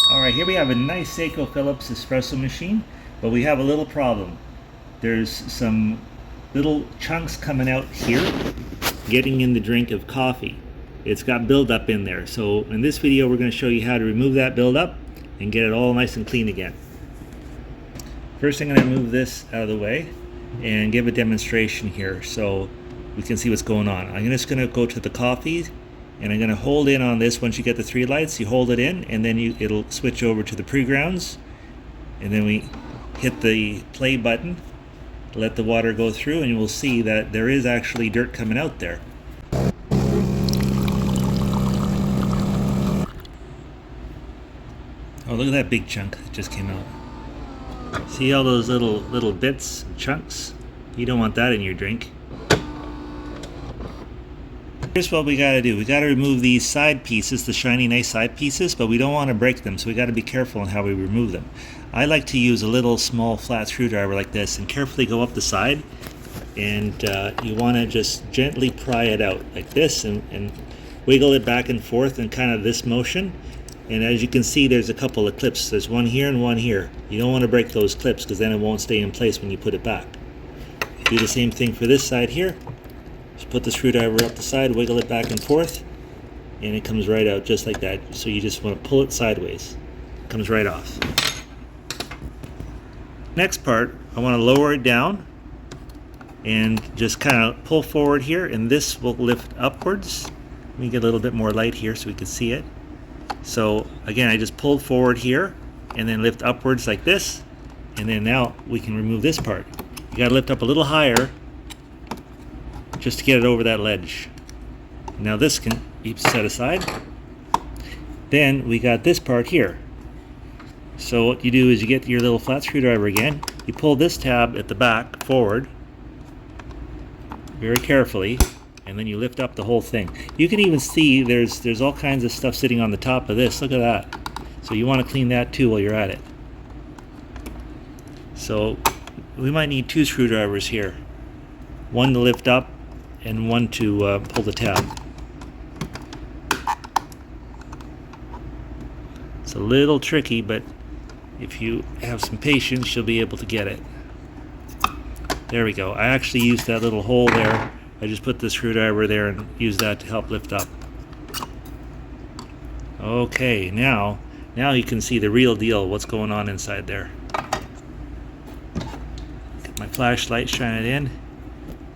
Alright, here we have a nice Seiko Philips espresso machine, but we have a little problem. There's some little chunks coming out here, getting in the drink of coffee. It's got buildup in there. So in this video we're going to show you how to remove that buildup and get it all nice and clean again. First I'm going to move this out of the way and give a demonstration here so we can see what's going on. I'm just going to go to the coffee and I'm going to hold in on this. Once you get the three lights, you hold it in and then it'll switch over to the pre-grounds, and then we hit the play button, let the water go through, and you will see that there is actually dirt coming out there. Oh, look at that big chunk that just came out. See all those little bits and chunks? You don't want that in your drink. Here's what we got to do. We got to remove these side pieces, the shiny nice side pieces, but we don't want to break them, so we got to be careful on how we remove them. I like to use a little small flat screwdriver like this and carefully go up the side, and you want to just gently pry it out like this and wiggle it back and forth in kind of this motion. And as you can see, there's a couple of clips. There's one here and one here. You don't want to break those clips because then it won't stay in place when you put it back. Do the same thing for this side here. Just put the screwdriver up the side, wiggle it back and forth, and it comes right out just like that. So you just want to pull it sideways. It comes right off. Next part, I want to lower it down and just kind of pull forward here, and this will lift upwards. Let me get a little bit more light here so we can see it. So again, I just pulled forward here and then lift upwards like this, and then now we can remove this part. You got to lift up a little higher just to get it over that ledge. Now this can be set aside. Then we got this part here. So what you do is you get your little flat screwdriver again, you pull this tab at the back forward very carefully, and then you lift up the whole thing. You can even see there's all kinds of stuff sitting on the top of this. Look at that. So you want to clean that too while you're at it. So we might need two screwdrivers here. One to lift up and one to pull the tab. It's a little tricky, but if you have some patience, you'll be able to get it. There we go. I actually used that little hole there. I just put the screwdriver there and used that to help lift up. Okay, now you can see the real deal, what's going on inside there. Get my flashlight, shine it in.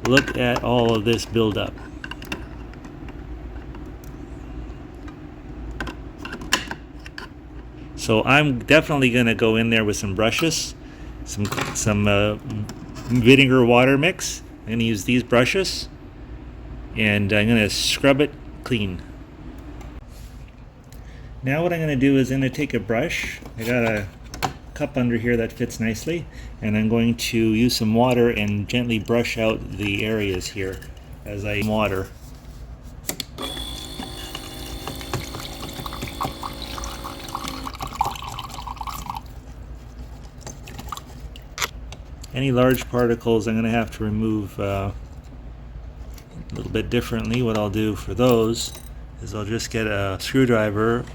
Look at all of this buildup. So I'm definitely going to go in there with some brushes, some vinegar water mix. I'm going to use these brushes, and I'm going to scrub it clean. Now what I'm going to do is I'm going to take a brush. I got a cup under here that fits nicely, and I'm going to use some water and gently brush out the areas here as I water. Any large particles I'm going to have to remove a little bit differently. What I'll do for those is I'll just get a screwdriver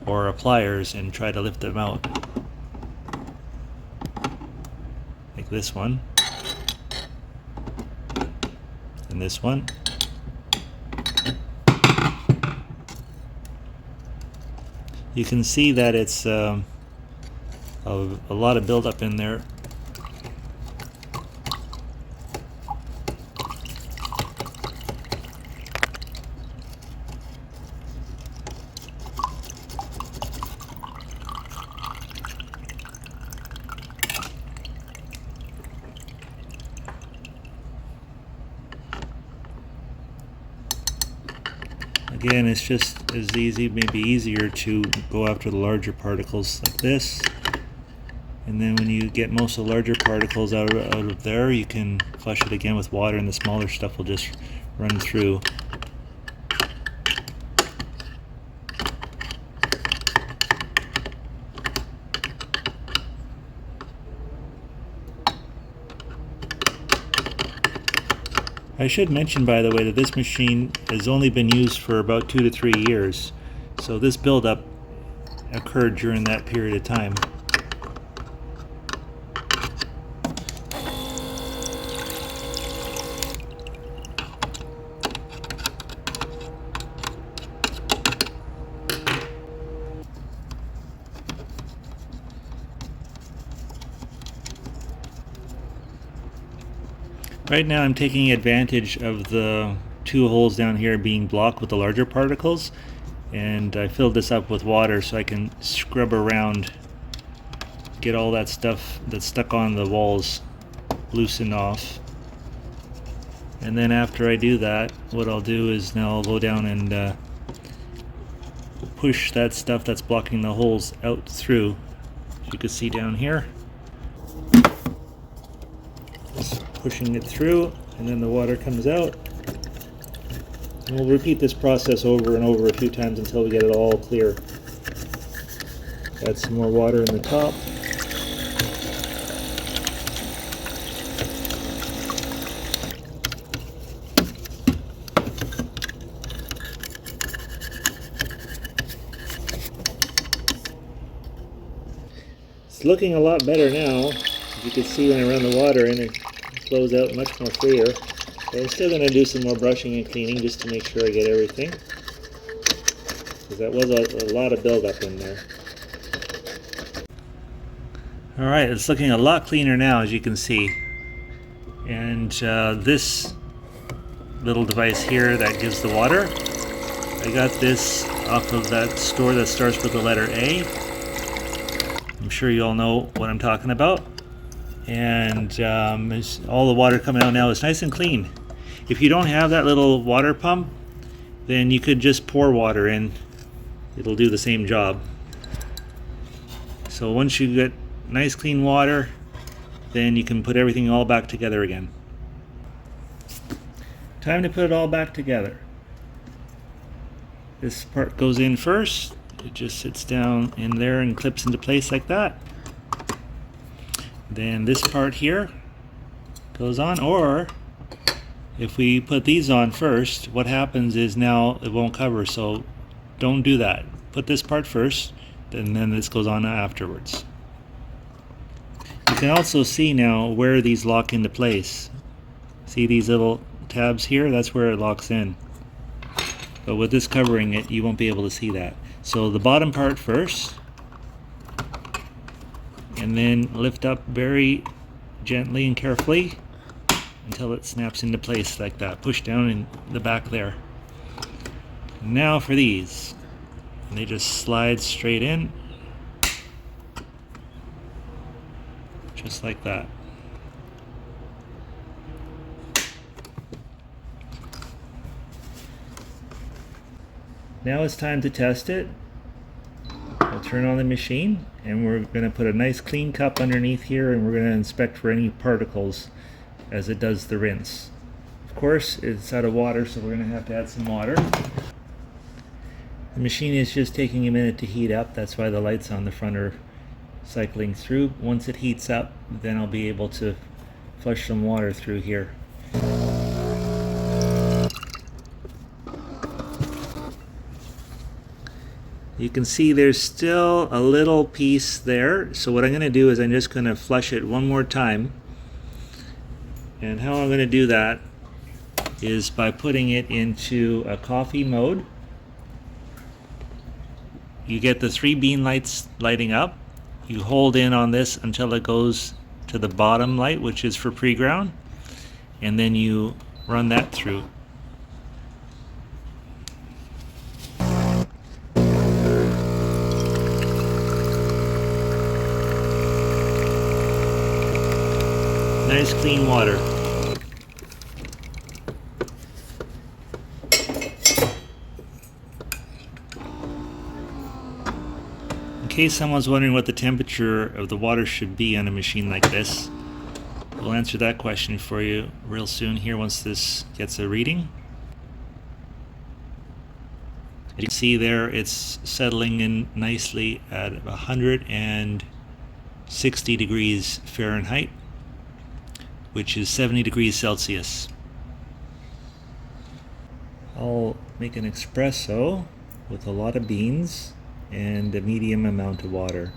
or a pliers and try to lift them out. Like this one. And this one. You can see that it's a lot of buildup in there. Again, it's just as easy, maybe easier to go after the larger particles like this. And then when you get most of the larger particles out of there, you can flush it again with water, and the smaller stuff will just run through. I should mention, by the way, that this machine has only been used for about 2 to 3 years, so this buildup occurred during that period of time. Right now I'm taking advantage of the two holes down here being blocked with the larger particles, and I filled this up with water so I can scrub around, get all that stuff that's stuck on the walls loosened off. And then after I do that, what I'll do is now I'll go down and push that stuff that's blocking the holes out through. As you can see down here, just pushing it through, and then the water comes out. And we'll repeat this process over and over a few times until we get it all clear. Add some more water in the top. It's looking a lot better now. As you can see when I run the water in, it flows out much more freer. But I'm still going to do some more brushing and cleaning just to make sure I get everything, because that was a lot of buildup in there. Alright, it's looking a lot cleaner now, as you can see. And this little device here that gives the water, I got this off of that store that starts with the letter A. I'm sure you all know what I'm talking about. And all the water coming out now is nice and clean. If you don't have that little water pump, then you could just pour water in. It'll do the same job. So once you get nice clean water, then you can put everything all back together again. Time to put it all back together. This part goes in first. It just sits down in there and clips into place like that. Then this part here goes on, or if we put these on first, what happens is now it won't cover, so don't do that. Put this part first, and then this goes on afterwards. You can also see now where these lock into place. See these little tabs here? That's where it locks in. But with this covering it, you won't be able to see that. So the bottom part first, and then lift up very gently and carefully until it snaps into place like that. Push down in the back there. Now for these, and they just slide straight in, just like that. Now it's time to test it. We'll turn on the machine, and we're going to put a nice clean cup underneath here, and we're going to inspect for any particles as it does the rinse. Of course, it's out of water, so we're going to have to add some water. The machine is just taking a minute to heat up. That's why the lights on the front are cycling through. Once it heats up, then I'll be able to flush some water through here. You can see there's still a little piece there, so what I'm going to do is I'm just going to flush it one more time. And how I'm going to do that is by putting it into a coffee mode. You get the 3 bean lights lighting up. You hold in on this until it goes to the bottom light, which is for pre-ground, and then you run that through. Nice clean water. In case someone's wondering what the temperature of the water should be on a machine like this, we'll answer that question for you real soon here once this gets a reading. As you can see there, it's settling in nicely at 160 degrees Fahrenheit, which is 70 degrees Celsius. I'll make an espresso with a lot of beans and a medium amount of water.